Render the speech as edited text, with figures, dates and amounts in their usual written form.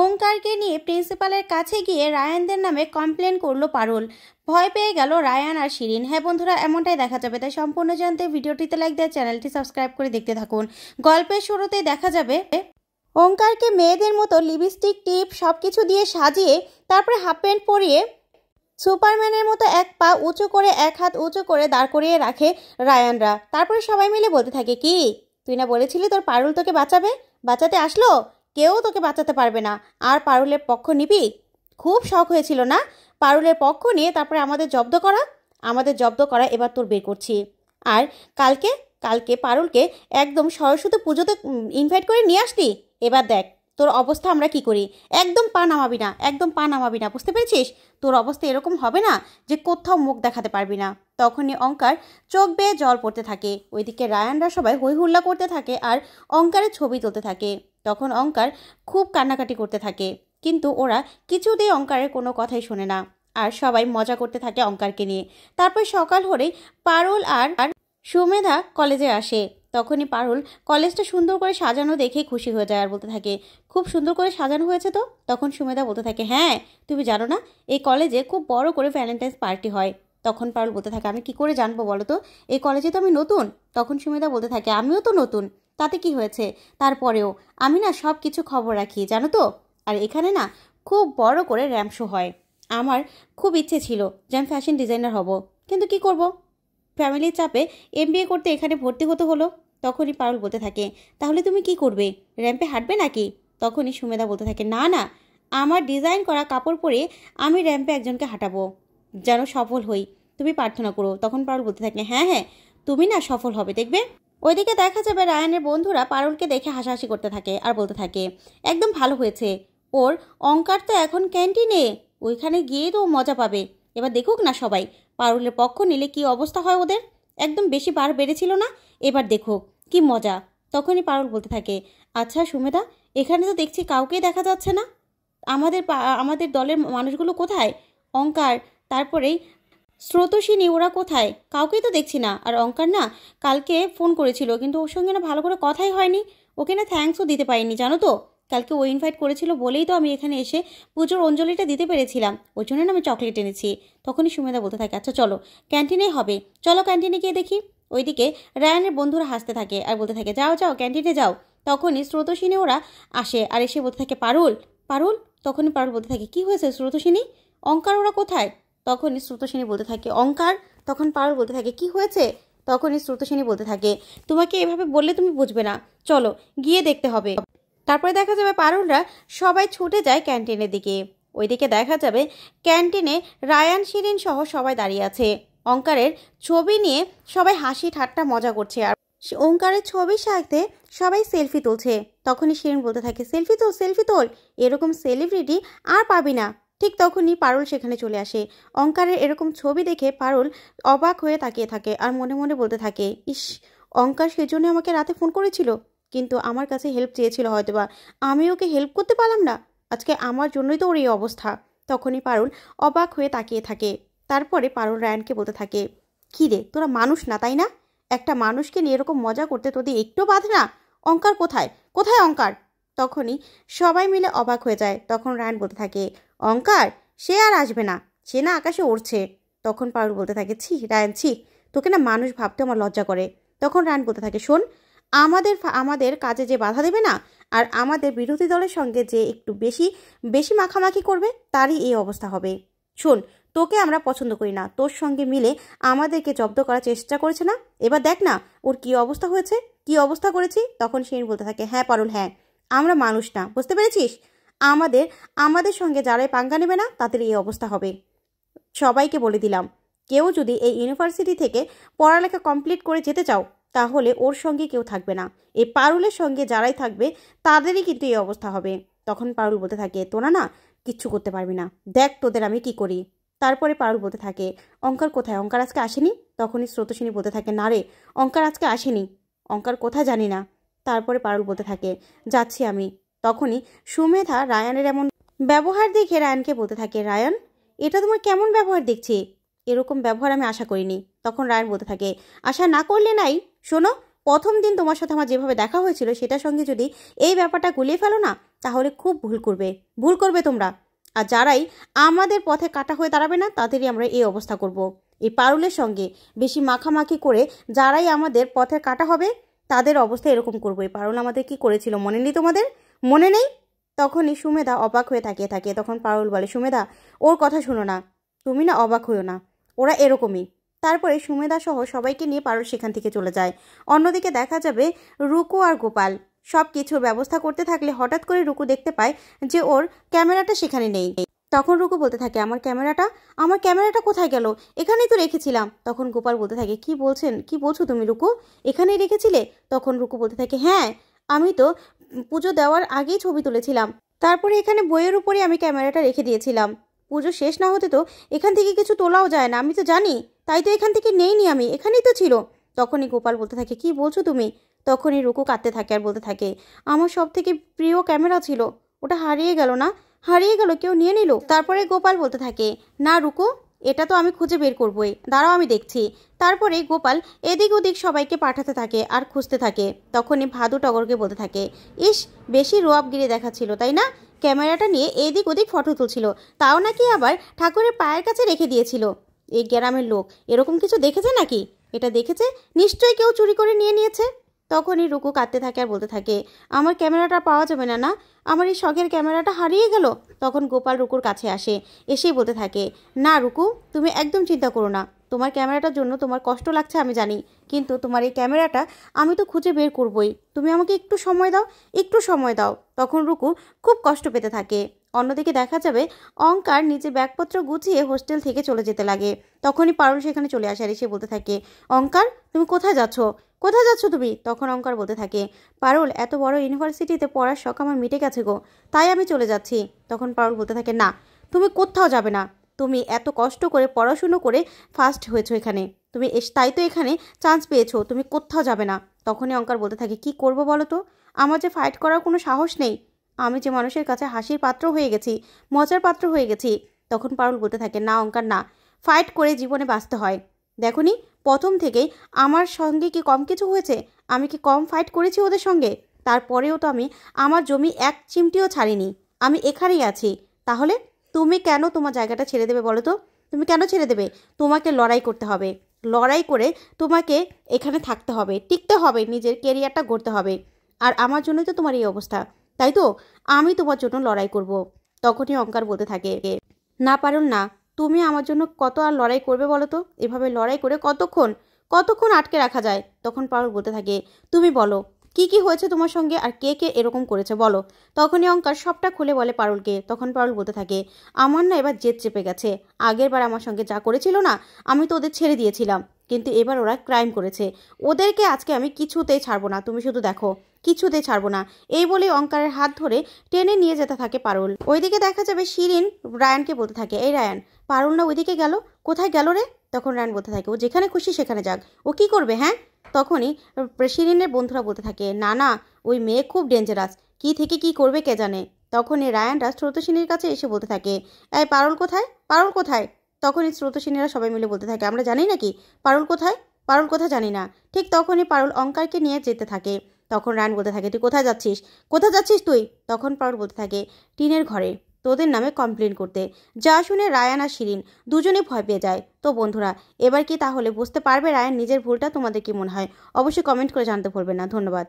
ওঙ্কারকে নিয়ে প্রিন্সিপালের কাছে গিয়ে রায়ানদের নামে কমপ্লেন করলো পারুল। ভয় পেয়ে গেল রায়ান আর শিরিন। হ্যাঁ বন্ধুরা, এমনটাই দেখা যাবে, তাই সম্পূর্ণ জানতে ভিডিওটিতে লাইক দিয়ে চ্যানেলটি সাবস্ক্রাইব করে দেখতে থাকুন। গল্পের শুরুতেই দেখা যাবে ওঙ্কারকে মেয়েদের মতো লিপস্টিক টিপ সবকিছু দিয়ে সাজিয়ে তারপরে হাফ প্যান্ট পরিয়ে সুপারম্যানের মতো এক পা উঁচু করে এক হাত উঁচু করে দাঁড় করিয়ে রাখে রায়ানরা। তারপরে সবাই মিলে বলতে থাকে, কি তুই না বলেছিলি তোর পারুল তোকে বাঁচাবে, বাঁচাতে আসলো, কেউ তোকে বাঁচাতে পারবে না, আর পারুলের পক্ষ নিবি? খুব শখ হয়েছিল না পারুলের পক্ষ নিয়ে তারপরে আমাদের জব্দ করা এবার তোর বের করছি। আর কালকে কালকে পারুলকে একদম সরস্বতী পুজোতে ইনভাইট করে নিয়ে আসলি, এবার দেখ তোর অবস্থা আমরা কি করি। একদম পা নামাবি না, একদম পা নামাবি না, বুঝতে পেরেছিস? তোর অবস্থা এরকম হবে না যে কোথাও মুখ দেখাতে পারবি না। তখনই ওঙ্কার চোখ বেয়ে জল পড়তে থাকে। ওইদিকে রায়ানরা সবাই হই হুল্লা করতে থাকে আর ওঙ্কারের ছবি তুলতে থাকে। তখন ওঙ্কার খুব কান্নাকাটি করতে থাকে, কিন্তু ওরা কিছুতেই ওঙ্কারের কোনো কথাই শোনে না আর সবাই মজা করতে থাকে ওঙ্কারকে নিয়ে। তারপর সকাল হলেই পারুল আর সুমেধা কলেজে আসে। তখনই পারুল কলেজটা সুন্দর করে সাজানো দেখে খুশি হয়ে যায় আর বলতে থাকে, খুব সুন্দর করে সাজানো হয়েছে তো। তখন সুমেধা বলতে থাকে, হ্যাঁ তুমি জানো না এই কলেজে খুব বড় করে ভ্যালেন্টাইন্স পার্টি হয়। তখন পারুল বলতে থাকে, আমি কি করে জানবো বলো তো, এই কলেজে তো আমি নতুন। তখন সুমেধা বলতে থাকে, আমিও তো নতুন, তাতে কি হয়েছে, তারপরেও আমি না সব কিছু খবর রাখি জানো তো। আর এখানে না খুব বড় করে র্যাম্প শো হয়। আমার খুব ইচ্ছে ছিল যে আমি ফ্যাশন ডিজাইনার হব, কিন্তু কি করব, ফ্যামিলির চাপে MBA করতে এখানে ভর্তি হতে হলো। তখনই পারুল বলতে থাকে, তাহলে তুমি কি করবে, র্যাম্পে হাঁটবে নাকি? তখনই সুমেধা বলতে থাকে, না না, আমার ডিজাইন করা কাপড় পরে আমি র্যাম্পে একজনকে হাঁটাবো, যেন সফল হই, তুমি প্রার্থনা করো। তখন পারুল বলতে থাকে, হ্যাঁ হ্যাঁ তুমি না সফল হবে দেখবে। ওইদিকে দেখা যাবে রায়ানের বন্ধুরা পারুলকে দেখে হাসাহাসি করতে থাকে আর বলতে থাকে, একদম ভালো হয়েছে, ওর ওঙ্কার তো এখন ক্যান্টিনে, ওইখানে গিয়ে তো মজা পাবে। এবার দেখুক না সবাই পারুলের পক্ষ নিলে কি অবস্থা হয় ওদের। একদম বেশি বার বেড়েছিল না, এবার দেখুক কি মজা। তখনই পারুল বলতে থাকে, আচ্ছা সুমেধা, এখানে তো দেখছি কাউকেই দেখা যাচ্ছে না, আমাদের দলের মানুষগুলো কোথায়? ওঙ্কার, তারপরেই স্রোতস্বিনী, ওরা কোথায়? কাউকেই তো দেখছি না। আর ওঙ্কার না কালকে ফোন করেছিল, কিন্তু ওর সঙ্গে না ভালো করে কথাই হয়নি, ওকে না থ্যাঙ্কসও দিতে পারিনি জানো তো। কালকে ও ইনভাইট করেছিল বলেই তো আমি এখানে এসে পুজোর অঞ্জলিটা দিতে পেরেছিলাম, ওই জন্য না আমি চকলেট এনেছি। তখনই সুমেধা বলতে থাকে, আচ্ছা চলো ক্যান্টিনেই হবে, চলো ক্যান্টিনে গিয়ে দেখি। ওইদিকে রায়ানের বন্ধুরা হাসতে থাকে আর বলতে থাকে, যাও যাও ক্যান্টিনে যাও। তখনই স্রোতস্বিনী ওরা আসে আর এসে বলতে থাকে, পারুল পারুল। তখনই পারুল বলতে থাকে, কি হয়েছে স্রোতস্বিনী, ওঙ্কার ওরা কোথায়? তখনই স্রোতস্বিনী বলতে থাকে, ওঙ্কার। তখন পারুল বলতে থাকে, কি হয়েছে? তখনই স্রোতস্বিনী বলতে থাকে, তোমাকে এভাবে বললে তুমি বুঝবে না, চলো গিয়ে দেখতে হবে। তারপরে দেখা যাবে পারুলরা সবাই ছুটে যায় ক্যান্টিনের দিকে। ওইদিকে দেখা যাবে ক্যান্টিনে রায়ান শিরিন সহ সবাই দাঁড়িয়ে আছে। ওঙ্কারের ছবি নিয়ে সবাই হাসি ঠাট্টা মজা করছে আর ওঙ্কারের ছবির সাথে সবাই সেলফি তুলছে। তখনই শিরিন বলতে থাকে, সেলফি তোল সেলফি তোল, এরকম সেলিব্রিটি আর পাবি না। ঠিক তখনই পারুল সেখানে চলে আসে। ওঙ্কারের এরকম ছবি দেখে পারুল অবাক হয়ে তাকিয়ে থাকে আর মনে মনে বলতে থাকে, ইস, ওঙ্কার সেজন্য আমাকে রাতে ফোন করেছিল, কিন্তু আমার কাছে হেল্প চেয়েছিল হয়তোবা, আমি ওকে হেল্প করতে পারলাম না, আজকে আমার জন্যই তো ওর এই অবস্থা। তখনই পারুল অবাক হয়ে তাকিয়ে থাকে। তারপরে পারুল রায়ানকে বলতে থাকে, কী রে তোরা মানুষ না তাই না, একটা মানুষকে নিয়ে এরকম মজা করতে তোদের একটু বাধে না? ওঙ্কার কোথায়, কোথায় ওঙ্কার? তখনই সবাই মিলে অবাক হয়ে যায়। তখন রায়ান বলতে থাকে, ওঙ্কার সে আর আসবে না, সে না আকাশে উড়ছে। তখন পারুল বলতে থাকে, ছি রায়ান ছি, তোকে না মানুষ ভাবতে আমার লজ্জা করে। তখন রায়ান বলতে থাকে, শোন, আমাদের কাজে যে বাধা দেবে না আর আমাদের বিরোধী দলের সঙ্গে যে একটু বেশি বেশি মাখামাখি করবে তারই এই অবস্থা হবে। শোন, তোকে আমরা পছন্দ করি না, তোর সঙ্গে মিলে আমাদেরকে জব্দ করার চেষ্টা করেছে না, এবার দেখ না ওর কি অবস্থা হয়েছে, কি অবস্থা করেছি। তখন শিরিন বলতে থাকে, হ্যাঁ পারুল, হ্যাঁ আমরা মানুষ না, বুঝতে পেরেছিস, আমাদের সঙ্গে যারাই পাঙ্গা নেবে না তাদের এই অবস্থা হবে। সবাইকে বলে দিলাম, কেউ যদি এই ইউনিভার্সিটি থেকে পড়ালেখা কমপ্লিট করে যেতে চাও তাহলে ওর সঙ্গে কেউ থাকবে না, এই পারুলের সঙ্গে যারাই থাকবে তাদেরই কিন্তু এই অবস্থা হবে। তখন পারুল বলতে থাকে, তোরা না কিচ্ছু করতে পারবি না, দেখ তোদের আমি কি করি। তারপরে পারুল বলতে থাকে, ওঙ্কার কোথায়, ওঙ্কার আজকে আসেনি? তখনই স্রোতস্বিনী বলতে থাকে, না রে ওঙ্কার আজকে আসেনি, ওঙ্কার কোথায় জানি না। তারপরে পারুল বলতে থাকে, যাচ্ছি আমি। তখনই সুমেধা রায়ানের এমন ব্যবহার দেখে রায়ানকে বলতে থাকে, রায়ান এটা তোমার কেমন ব্যবহার দেখছি, এরকম ব্যবহার আমি আশা করিনি। তখন রায়ান বলতে থাকে, আশা না করলে নাই, শোনো, প্রথম দিন তোমার সাথে আমার যেভাবে দেখা হয়েছিল সেটার সঙ্গে যদি এই ব্যাপারটা গুলিয়ে ফেলো না তাহলে খুব ভুল করবে তোমরা। আর যারাই আমাদের পথে কাটা হয়ে দাঁড়াবে না তাদেরই আমরা এই অবস্থা করব। এই পারুলের সঙ্গে বেশি মাখামাখি করে যারাই আমাদের পথে কাটা হবে তাদের অবস্থা এরকম করবো। এই পারুল আমাদের কি করেছিল মনে নেই তোমাদের? মনে নেই? তখনই সুমেধা অবাক হয়ে তাকিয়ে থাকে। তখন পারুল বলে, সুমেধা ওর কথা শোনো না, তুমি না অবাক হইও না, ওরা এরকমই। তারপরে সুমেধা সহ সবাইকে নিয়ে পারুল সেখান থেকে চলে যায়। অন্যদিকে দেখা যাবে রুকু আর গোপাল সব কিছুর ব্যবস্থা করতে থাকলে হঠাৎ করে রুকু দেখতে পায় যে ওর ক্যামেরাটা সেখানে নেই। তখন রুকু বলতে থাকে, আমার ক্যামেরাটা কোথায় গেল? এখানেই তো রেখেছিলাম। তখন গোপাল বলতে থাকে, কি বলছো তুমি রুকু? এখানেই রেখেছিলে? তখন রুকু বলতে থাকে, হ্যাঁ, আমি তো পুজো দেওয়ার আগেই ছবি তুলেছিলাম, তারপরে এখানে বইয়ের উপরে আমি ক্যামেরাটা রেখে দিয়েছিলাম। পুজো শেষ না হতে তো এখান থেকে কিছু তোলাও যায় না, আমি তো জানি, তাই তো এখান থেকে নেইনি আমি, এখানেই তো ছিল। তখনই গোপাল বলতে থাকে, কি বলছো তুমি? তখনই রুকু কাঁদতে থাকে আর বলতে থাকে, আমার সব থেকে প্রিয় ক্যামেরা ছিল, ওটা হারিয়ে গেল না, কেউ নিয়ে নিল। তারপরে গোপাল বলতে থাকে, না রুকু, এটা তো আমি খুঁজে বের করবই, দাঁড়াও আমি দেখছি। তারপরে গোপাল এদিক ওদিক সবাইকে পাঠাতে থাকে আর খুঁজতে থাকে। তখনই ভাদু টগরকে বলতে থাকে, ইস, বেশি রোয়াবগিরি দেখাচ্ছিল তাই না? ক্যামেরাটা নিয়ে এদিক ওদিক ফটো তুলছিল, তাও নাকি আবার ঠাকুরের পায়ের কাছে রেখে দিয়েছিল। এই গ্রামের লোক এরকম কিছু দেখেছে নাকি? এটা দেখেছে, নিশ্চয়ই কেউ চুরি করে নিয়ে নিয়েছে। তখনই রুকু কাঁদতে থাকে আর বলতে থাকে, আমার ক্যামেরাটা পাওয়া যাবে না, না, আমার এই শখের ক্যামেরাটা হারিয়ে গেল। তখন গোপাল রুকুর কাছে আসে, এসেই বলতে থাকে, না রুকু, তুমি একদম চিন্তা করো না, তোমার ক্যামেরাটার জন্য তোমার কষ্ট লাগছে আমি জানি, কিন্তু তোমার এই ক্যামেরাটা আমি তো খুঁজে বের করবই, তুমি আমাকে একটু সময় দাও। তখন রুকু খুব কষ্ট পেতে থাকে। অন্যদিকে দেখা যাবে অঙ্কার নিজে ব্যাগপত্র গুছিয়ে হোস্টেল থেকে চলে যেতে লাগে। তখনই পারুল সেখানে চলে আসে আর এসে বলতে থাকে, অঙ্কার, তুমি কোথায় যাচ্ছ তুমি? তখন অঙ্কার বলতে থাকে, পারুল, এত বড় ইউনিভার্সিটিতে পড়ার শখ আমার মিটে গেছে গো, তাই আমি চলে যাচ্ছি। তখন পারুল বলতে থাকে, না, তুমি কোথাও যাবে না, তুমি এত কষ্ট করে পড়াশুনো করে ফার্স্ট হয়েছো এখানে, তাই তো এখানে চান্স পেয়েছো, তুমি কোথাও যাবে না। তখনই অঙ্কার বলতে থাকে, কি করব বলো তো, আমার যে ফাইট করার কোনো সাহস নেই, আমি যে মানুষের কাছে হাসির পাত্র হয়ে গেছি, মজার পাত্র হয়ে গেছি। তখন পারুল বলতে থাকে, না অঙ্কার না, ফাইট করে জীবনে বাঁচতে হয়। দেখোনি, প্রথম থেকেই আমার সঙ্গে কি কম কিছু হয়েছে? আমি কি কম ফাইট করেছি ওদের সঙ্গে? তারপরেও তো আমি আমার জমি এক চিমটিও ছাড়িনি, আমি এখানেই আছি। তাহলে তুমি কেন তোমার জায়গাটা ছেড়ে দেবে বলো তো? তুমি কেন ছেড়ে দেবে? তোমাকে লড়াই করতে হবে, লড়াই করে তোমাকে এখানে থাকতে হবে, টিকতে হবে, নিজের কেরিয়ারটা গড়তে হবে। আর আমার জন্যই তো তোমার এই অবস্থা, তাই তো আমি তোমার জন্য লড়াই করব। তখনই অঙ্কার বলতে থাকে, না পারুল না, তুমি আমার জন্য কত আর লড়াই করবে বলো তো? এভাবে লড়াই করে কতক্ষণ আটকে রাখা যায়? তখন পারুল বলতে থাকে, তুমি বলো, কি হয়েছে তোমার সঙ্গে আর কে এরকম করেছে বলো। তখনই অঙ্কার সবটা খুলে বলে পারুলকে। তখন পারুল বলতে থাকে, আমার না এবার জেদ চেপে গেছে, আগের বার আমার সঙ্গে যা করেছিল না, আমি তো ওদের ছেড়ে দিয়েছিলাম, কিন্তু এবার ওরা ক্রাইম করেছে, ওদেরকে আজকে আমি কিছুতেই ছাড়বো না, তুমি শুধু দেখো, কিছুতেই ছাড়বো না। এই বলে অঙ্কারের হাত ধরে টেনে নিয়ে যেতে থাকে পারুল। ওইদিকে দেখা যাবে শিরিন রায়ানকে বলতে থাকে, এই রায়ান, পারুল না ওইদিকে গেল, কোথায় গেল রে? তখন রায়ান বলতে থাকে, ও যেখানে খুশি সেখানে যাক, ও কি করবে? হ্যাঁ। তখনই শিরিনের বন্ধুরা বলতে থাকে, না, ওই মেয়ে খুব ডেঞ্জারাস, কি থেকে কি করবে কে জানে। তখনই রায়ানরা স্রোতসিনীর কাছে এসে বলতে থাকে, এই পারুল কোথায়? তখনই স্রোতসিনীরা সবাই মিলে বলতে থাকে, আমরা জানি নাকি পারুল কোথায় জানি না। ঠিক তখনই পারুল অঙ্কারকে নিয়ে যেতে থাকে। তখন রায়ান বলতে থাকে, তুই কোথায় যাচ্ছিস তুই? তখন পারুল বলতে থাকে, টিনের ঘরে তোদের নামে কমপ্লেন করতে। যা শুনে রায়ান আর শিরিন দুজনেই ভয় পেয়ে যায়। তো বন্ধুরা, এবার কি তাহলে বুঝতে পারবে রায়ান নিজের ভুলটা? তোমাদের কি মনে হয় অবশ্যই কমেন্ট করে জানতে ভুলবেন না। ধন্যবাদ।